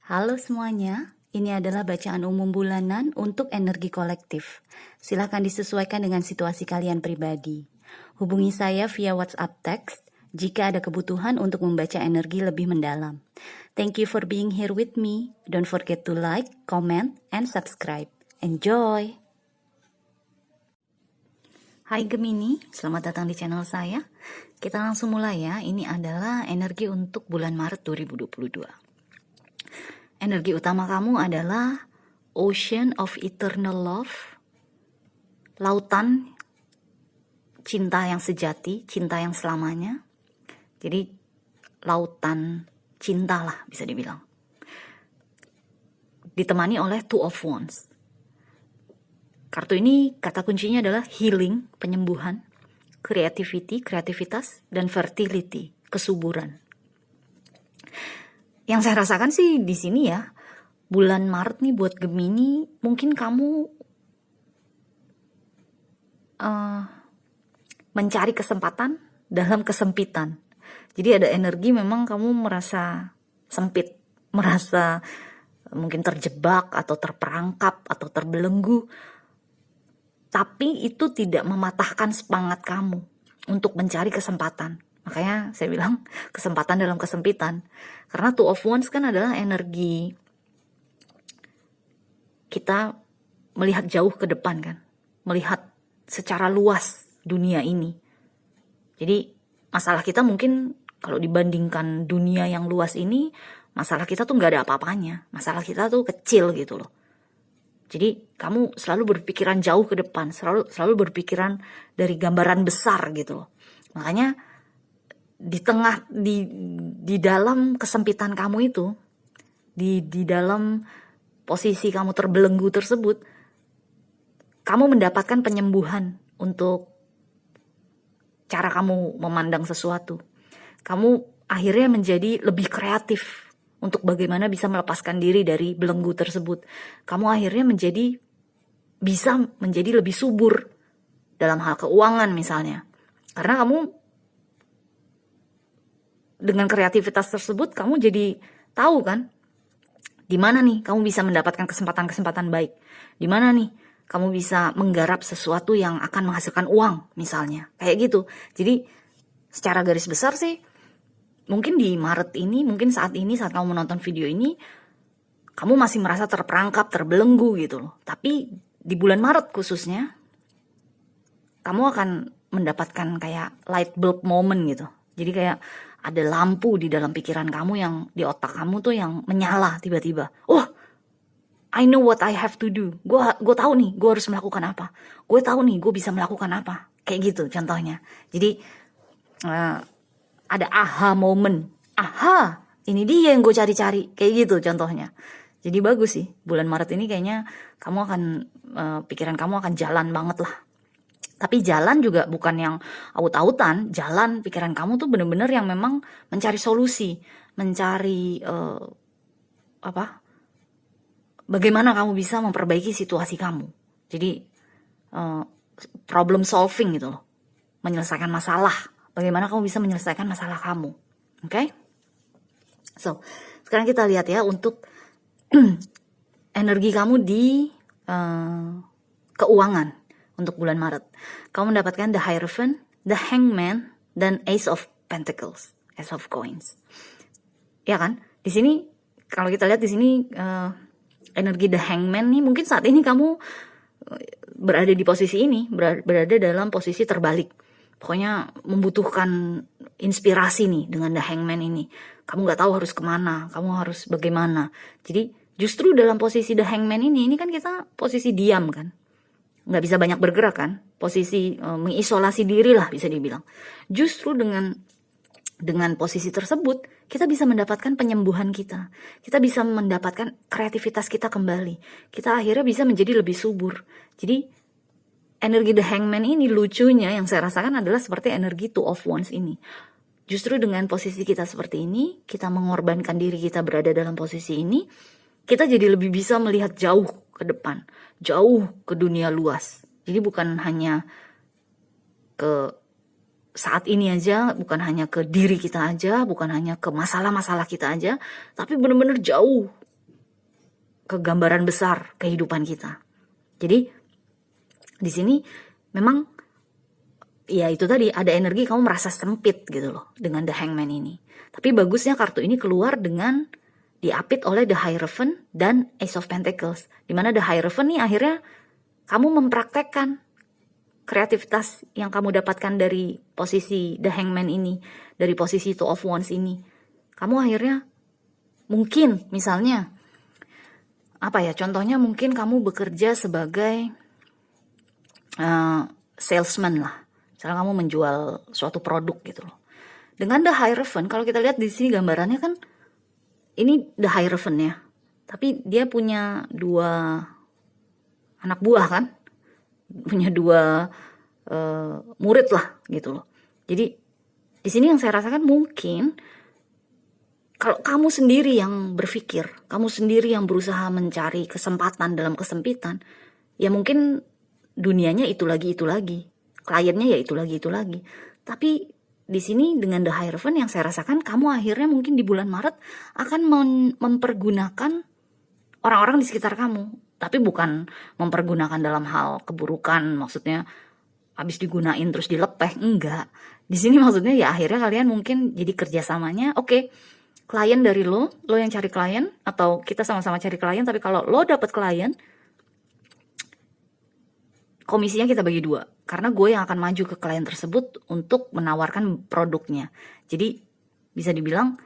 Halo semuanya, ini adalah bacaan umum bulanan untuk energi kolektif. Silakan disesuaikan dengan situasi kalian pribadi. Hubungi saya via WhatsApp text jika ada kebutuhan untuk membaca energi lebih mendalam. Thank you for being here with me. Don't forget to like, comment, and subscribe. Enjoy! Hai Gemini, selamat datang di channel saya. Kita langsung mulai ya. Ini adalah energi untuk bulan Maret 2022. Energi utama kamu adalah Ocean of Eternal Love, lautan cinta yang sejati, cinta yang selamanya. Jadi lautan cinta lah bisa dibilang. Ditemani oleh Two of Wands. Kartu ini kata kuncinya adalah healing, penyembuhan, creativity, kreativitas, dan fertility, kesuburan. Yang saya rasakan sih di sini ya, bulan Maret nih buat Gemini, mungkin kamu mencari kesempatan dalam kesempitan. Jadi ada energi memang kamu merasa sempit, merasa mungkin terjebak atau terperangkap atau terbelenggu. Tapi itu tidak mematahkan semangat kamu untuk mencari kesempatan. Makanya saya bilang kesempatan dalam kesempitan. Karena Two of Wands kan adalah energi kita melihat jauh ke depan kan. Melihat secara luas dunia ini. Jadi masalah kita mungkin kalau dibandingkan dunia yang luas ini, masalah kita tuh gak ada apa-apanya. Masalah kita tuh kecil gitu loh. Jadi kamu selalu berpikiran jauh ke depan. Selalu berpikiran dari gambaran besar gitu loh. Makanya di dalam kesempitan kamu itu, di dalam posisi kamu terbelenggu tersebut, kamu mendapatkan penyembuhan untuk cara kamu memandang sesuatu. Kamu akhirnya menjadi lebih kreatif untuk bagaimana bisa melepaskan diri dari belenggu tersebut. Kamu akhirnya bisa menjadi lebih subur dalam hal keuangan misalnya. Karena kamu dengan kreativitas tersebut kamu jadi tahu kan di mana nih kamu bisa mendapatkan kesempatan-kesempatan baik. Di mana nih kamu bisa menggarap sesuatu yang akan menghasilkan uang misalnya. Kayak gitu. Jadi secara garis besar sih mungkin di Maret ini, mungkin saat kamu menonton video ini kamu masih merasa terperangkap, terbelenggu gitu loh. Tapi di bulan Maret khususnya kamu akan mendapatkan kayak light bulb moment gitu. Jadi kayak ada lampu di dalam pikiran kamu yang di otak kamu tuh yang menyala tiba-tiba. Oh, I know what I have to do. Gue tahu nih, gue harus melakukan apa. Gue tahu nih, gue bisa melakukan apa. Kayak gitu contohnya. Jadi ada aha moment. Aha, ini dia yang gue cari-cari. Kayak gitu contohnya. Jadi bagus sih. Bulan Maret ini kayaknya kamu akan pikiran kamu akan jalan banget lah. Tapi jalan juga bukan yang aut-autan. Jalan pikiran kamu tuh bener-bener yang memang mencari solusi. Mencari bagaimana kamu bisa memperbaiki situasi kamu. Jadi problem solving gitu loh. Menyelesaikan masalah. Bagaimana kamu bisa menyelesaikan masalah kamu. Oke? So, sekarang kita lihat ya untuk energi kamu di keuangan. Untuk bulan Maret, kamu mendapatkan the Hierophant, the Hangman, dan Ace of Pentacles, Ace of Coins. Ya kan? Di sini kalau kita lihat di sini energi the Hangman nih, mungkin saat ini kamu berada di posisi ini, berada dalam posisi terbalik. Pokoknya membutuhkan inspirasi nih dengan the Hangman ini. Kamu nggak tahu harus kemana, kamu harus bagaimana. Jadi justru dalam posisi the Hangman ini kan kita posisi diam kan. Nggak bisa banyak bergerak kan, posisi mengisolasi diri lah bisa dibilang. Justru dengan posisi tersebut kita bisa mendapatkan penyembuhan kita bisa mendapatkan kreativitas kita kembali, kita akhirnya bisa menjadi lebih subur. Jadi energi the Hangman ini lucunya yang saya rasakan adalah seperti energi Two of Wands ini. Justru dengan posisi kita seperti ini, kita mengorbankan diri kita berada dalam posisi ini, kita jadi lebih bisa melihat jauh ke depan, jauh ke dunia luas. Jadi bukan hanya ke saat ini aja, bukan hanya ke diri kita aja, bukan hanya ke masalah-masalah kita aja, tapi benar-benar jauh ke gambaran besar kehidupan kita. Jadi di sini memang ya itu tadi, ada energi kamu merasa sempit gitu loh dengan The Hangman ini. Tapi bagusnya kartu ini keluar dengan diapit oleh The Hierophant dan Ace of Pentacles. Dimana The Hierophant nih akhirnya kamu mempraktekkan kreativitas yang kamu dapatkan dari posisi The Hangman ini, dari posisi Two of Wands ini. Kamu akhirnya mungkin misalnya contohnya mungkin kamu bekerja sebagai salesman lah. Misalnya kamu menjual suatu produk gitu loh. Dengan The Hierophant, kalau kita lihat di sini gambarannya kan ini The Hierophant ya. Tapi dia punya 2 anak buah kan? Punya 2 murid lah gitu loh. Jadi di sini yang saya rasakan mungkin kalau kamu sendiri yang berpikir, kamu sendiri yang berusaha mencari kesempatan dalam kesempitan, ya mungkin dunianya itu lagi, kliennya ya itu lagi. Tapi di sini dengan The Hierophant yang saya rasakan, kamu akhirnya mungkin di bulan Maret akan mempergunakan orang-orang di sekitar kamu. Tapi bukan mempergunakan dalam hal keburukan, maksudnya habis digunain terus dilepeh, enggak. Di sini maksudnya ya akhirnya kalian mungkin jadi kerjasamanya, oke, klien dari lo yang cari klien, atau kita sama-sama cari klien, tapi kalau lo dapet klien, komisinya kita bagi 2. Karena gue yang akan maju ke klien tersebut untuk menawarkan produknya. Jadi bisa dibilang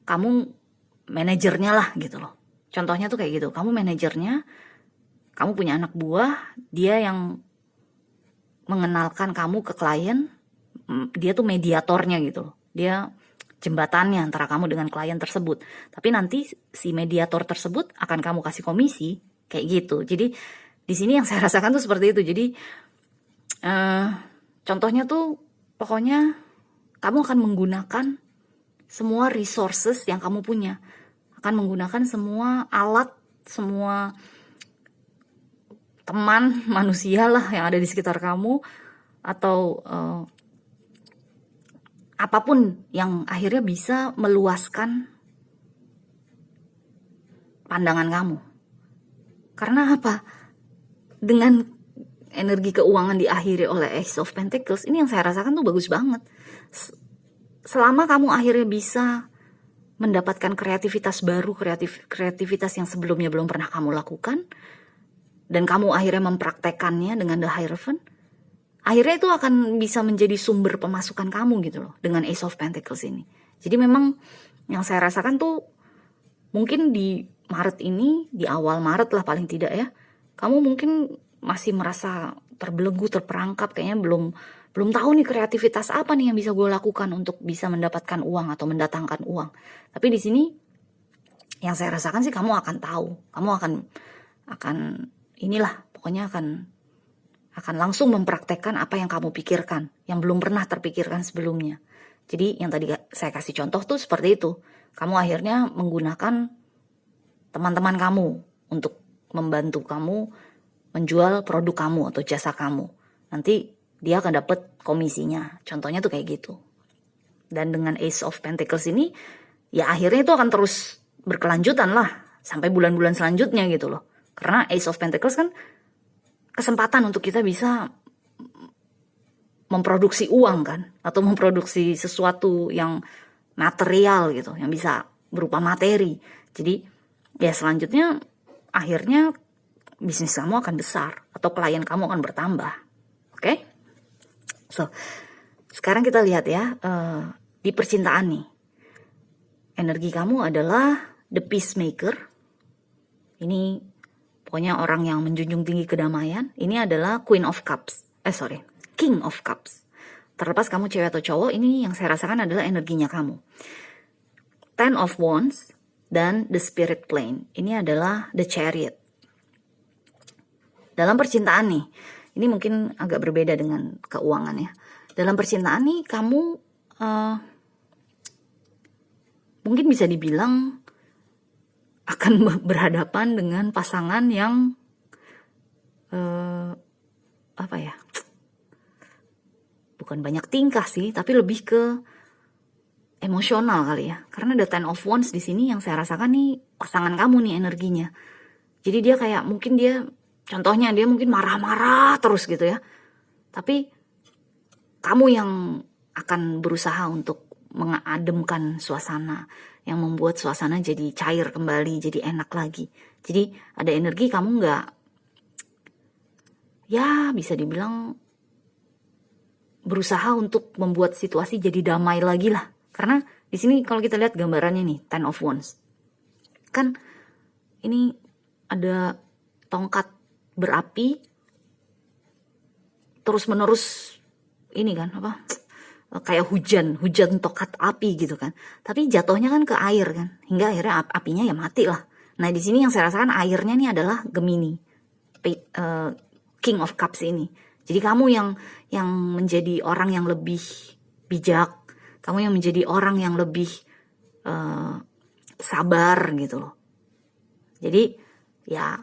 kamu manajernya lah gitu loh. Contohnya tuh kayak gitu, kamu manajernya, kamu punya anak buah, dia yang mengenalkan kamu ke klien, dia tuh mediatornya gitu loh. Dia jembatannya antara kamu dengan klien tersebut. Tapi nanti si mediator tersebut akan kamu kasih komisi, kayak gitu. Jadi di sini yang saya rasakan tuh seperti itu. Jadi contohnya tuh pokoknya kamu akan menggunakan semua resources yang kamu punya, akan menggunakan semua alat, semua teman manusia lah yang ada di sekitar kamu, atau apapun yang akhirnya bisa meluaskan pandangan kamu. Karena apa? Dengan energi keuangan diakhiri oleh Ace of Pentacles, ini yang saya rasakan tuh bagus banget. Selama kamu akhirnya bisa mendapatkan kreativitas baru, kreativitas yang sebelumnya belum pernah kamu lakukan, dan kamu akhirnya mempraktekannya dengan The Hierophant, akhirnya itu akan bisa menjadi sumber pemasukan kamu gitu loh, dengan Ace of Pentacles ini. Jadi memang yang saya rasakan tuh mungkin di Maret ini, di awal Maret lah paling tidak ya, kamu mungkin masih merasa terbelenggu, terperangkap, kayaknya belum tahu nih kreativitas apa nih yang bisa gue lakukan untuk bisa mendapatkan uang atau mendatangkan uang. Tapi di sini yang saya rasakan sih kamu akan tahu, kamu akan inilah pokoknya akan langsung mempraktekkan apa yang kamu pikirkan, yang belum pernah terpikirkan sebelumnya. Jadi yang tadi saya kasih contoh tuh seperti itu. Kamu akhirnya menggunakan teman-teman kamu untuk membantu kamu menjual produk kamu atau jasa kamu. Nanti dia akan dapat komisinya. Contohnya tuh kayak gitu. Dan dengan Ace of Pentacles ini, ya akhirnya itu akan terus berkelanjutan lah sampai bulan-bulan selanjutnya gitu loh. Karena Ace of Pentacles kan kesempatan untuk kita bisa memproduksi uang kan, atau memproduksi sesuatu yang material gitu, yang bisa berupa materi. Jadi ya selanjutnya akhirnya bisnis kamu akan besar atau klien kamu akan bertambah. Oke? So, sekarang kita lihat ya, di percintaan nih. Energi kamu adalah the peacemaker. Ini pokoknya orang yang menjunjung tinggi kedamaian. Ini adalah King of Cups. Terlepas kamu cewek atau cowok, ini yang saya rasakan adalah energinya kamu. Ten of Wands dan the Spirit Plane. Ini adalah the Chariot. Dalam percintaan nih, ini mungkin agak berbeda dengan keuangan ya. Dalam percintaan nih, kamu mungkin bisa dibilang akan berhadapan dengan pasangan yang bukan banyak tingkah sih, tapi lebih ke emosional kali ya. Karena ada Ten of Wands di sini yang saya rasakan nih pasangan kamu nih energinya. Jadi dia kayak mungkin contohnya dia mungkin marah-marah terus gitu ya. Tapi kamu yang akan berusaha untuk mengademkan suasana, yang membuat suasana jadi cair kembali, jadi enak lagi. Jadi ada energi, kamu nggak, ya bisa dibilang berusaha untuk membuat situasi jadi damai lagi lah. Karena di sini kalau kita lihat gambarannya nih, Ten of Wands, kan ini ada tongkat berapi terus menerus, ini kan apa, kayak hujan tongkat api gitu kan, tapi jatuhnya kan ke air kan, hingga akhirnya apinya ya mati lah. Nah di sini yang saya rasakan airnya nih adalah Gemini, King of Cups ini. Jadi kamu yang menjadi orang yang lebih bijak, kamu yang menjadi orang yang lebih sabar gitu loh. Jadi ya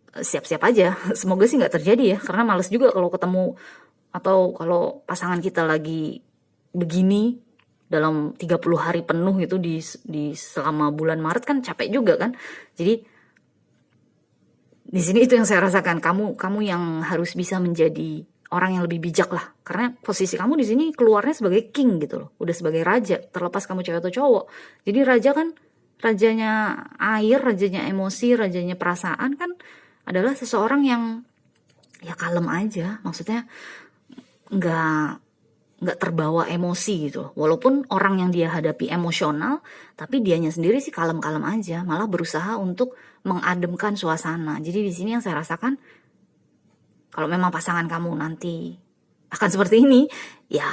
siap-siap aja, semoga sih nggak terjadi ya, karena males juga kalau ketemu atau kalau pasangan kita lagi begini dalam 30 hari penuh itu di selama bulan Maret kan capek juga kan. Jadi di sini itu yang saya rasakan, kamu yang harus bisa menjadi orang yang lebih bijak lah, karena posisi kamu di sini keluarnya sebagai king gitu loh, udah sebagai raja, terlepas kamu cewek atau cowok. Jadi raja kan, rajanya air, rajanya emosi, rajanya perasaan kan adalah seseorang yang ya kalem aja, maksudnya nggak terbawa emosi gitu. Walaupun orang yang dia hadapi emosional, tapi dianya sendiri sih kalem-kalem aja, malah berusaha untuk mengademkan suasana. Jadi di sini yang saya rasakan, kalau memang pasangan kamu nanti akan seperti ini, ya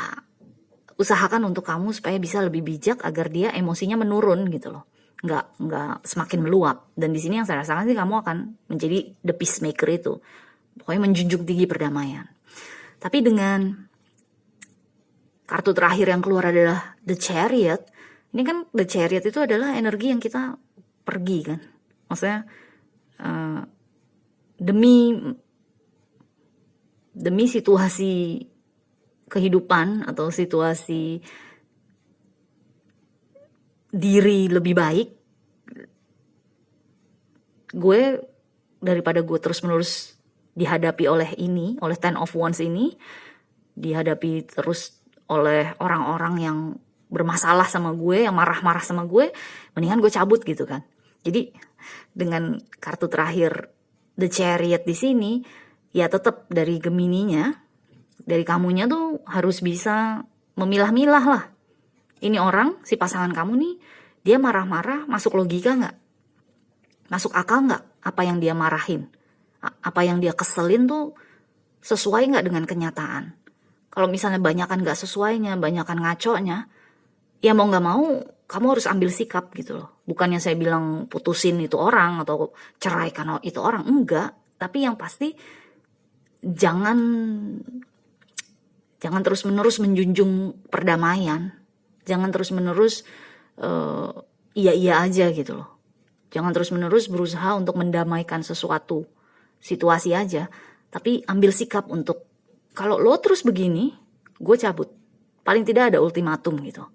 usahakan untuk kamu supaya bisa lebih bijak agar dia emosinya menurun gitu loh, nggak semakin meluap. Dan di sini yang saya rasakan sih, kamu akan menjadi the peacemaker itu, pokoknya menjunjung tinggi perdamaian. Tapi dengan kartu terakhir yang keluar adalah The Chariot. Ini kan The Chariot itu adalah energi yang kita pergi kan. Maksudnya demi situasi kehidupan atau situasi diri lebih baik, daripada gue terus-menerus dihadapi oleh Ten of Wands ini, dihadapi terus oleh orang-orang yang bermasalah sama gue, yang marah-marah sama gue, mendingan gue cabut gitu kan. Jadi dengan kartu terakhir The Chariot di sini, ya tetap dari Gemininya, dari kamunya tuh harus bisa memilah-milah lah. Ini orang, si pasangan kamu nih, dia marah-marah, masuk logika nggak? Masuk akal nggak apa yang dia marahin? Apa yang dia keselin tuh sesuai nggak dengan kenyataan? Kalau misalnya banyakan nggak sesuainya, banyakan ngaconya, ya mau nggak mau kamu harus ambil sikap gitu loh. Bukannya saya bilang putusin itu orang atau ceraikan itu orang, enggak. Tapi yang pasti jangan terus-menerus menjunjung perdamaian. Jangan terus-menerus iya-iya aja gitu loh. Jangan terus-menerus berusaha untuk mendamaikan sesuatu situasi aja. Tapi ambil sikap untuk, kalau lo terus begini, gue cabut. Paling tidak ada ultimatum gitu.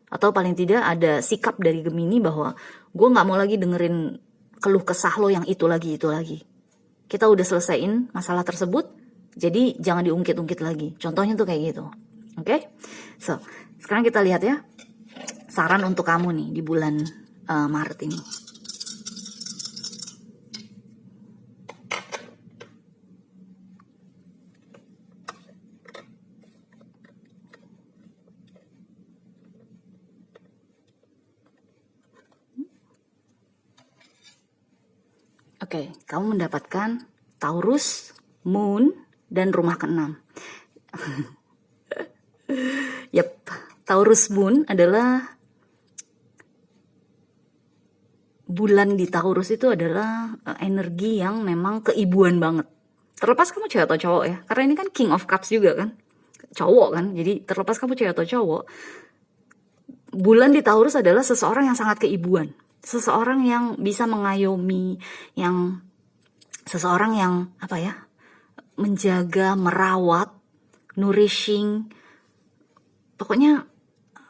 Atau paling tidak ada sikap dari Gemini bahwa gue gak mau lagi dengerin keluh kesah lo yang itu lagi. Kita udah selesaiin masalah tersebut, jadi jangan diungkit-ungkit lagi. Contohnya tuh kayak gitu. Oke? So, sekarang kita lihat ya, saran untuk kamu nih di bulan Maret ini. Oke, kamu mendapatkan Taurus, Moon, dan rumah ke-6. Yep, Taurus Moon adalah bulan di Taurus, itu adalah energi yang memang keibuan banget. Terlepas kamu cewek atau cowok ya, karena ini kan King of Cups juga kan, cowok kan. Jadi terlepas kamu cewek atau cowok, bulan di Taurus adalah seseorang yang sangat keibuan. Seseorang yang bisa mengayomi, seseorang yang menjaga, merawat, nourishing, pokoknya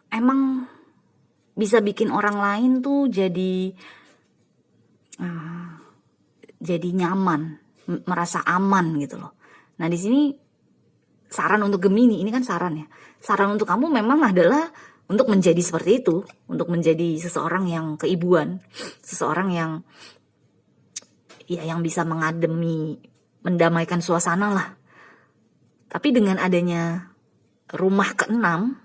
emang bisa bikin orang lain tuh jadi jadi nyaman, merasa aman gitu loh. Nah di sini saran untuk Gemini, ini kan saran ya. Saran untuk kamu memang adalah untuk menjadi seperti itu, untuk menjadi seseorang yang keibuan, seseorang yang ya yang bisa mengademi, mendamaikan suasana lah. Tapi dengan adanya rumah keenam,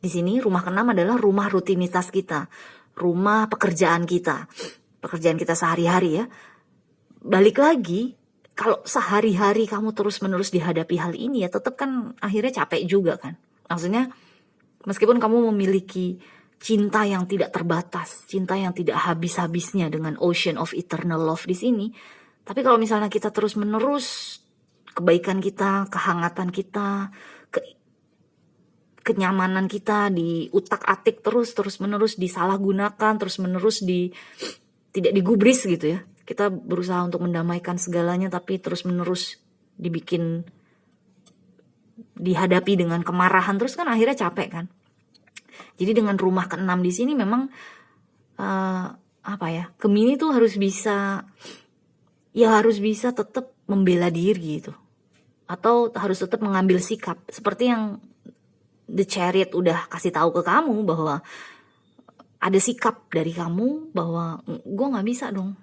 di sini rumah keenam adalah rumah rutinitas kita, rumah pekerjaan kita sehari-hari ya. Balik lagi, kalau sehari-hari kamu terus-menerus dihadapi hal ini ya tetap kan akhirnya capek juga kan. Maksudnya meskipun kamu memiliki cinta yang tidak terbatas, cinta yang tidak habis-habisnya dengan ocean of eternal love di sini, tapi kalau misalnya kita terus-menerus kebaikan kita, kehangatan kita, kenyamanan kita diutak-atik terus-menerus disalahgunakan, terus-menerus tidak digubris gitu ya. Kita berusaha untuk mendamaikan segalanya tapi terus-menerus dihadapi dengan kemarahan terus kan akhirnya capek kan. Jadi dengan rumah keenam di sini memang Gemini tuh harus bisa tetap membela diri gitu. Atau harus tetap mengambil sikap seperti yang The Chariot udah kasih tahu ke kamu bahwa ada sikap dari kamu bahwa gue nggak bisa dong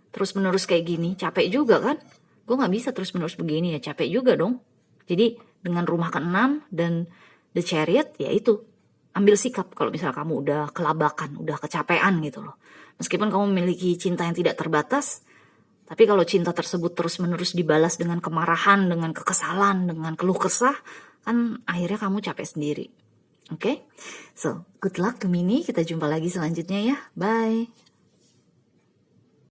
terus menerus kayak gini, capek juga kan, gue nggak bisa terus menerus begini ya, capek juga dong. Jadi dengan rumah keenam dan The Chariot ya itu ambil sikap kalau misalnya kamu udah kelabakan, udah kecapean gitu loh. Meskipun kamu memiliki cinta yang tidak terbatas, tapi kalau cinta tersebut terus-menerus dibalas dengan kemarahan, dengan kekesalan, dengan keluh kesah, kan akhirnya kamu capek sendiri. Oke? So, good luck Gemini. Kita jumpa lagi selanjutnya ya. Bye.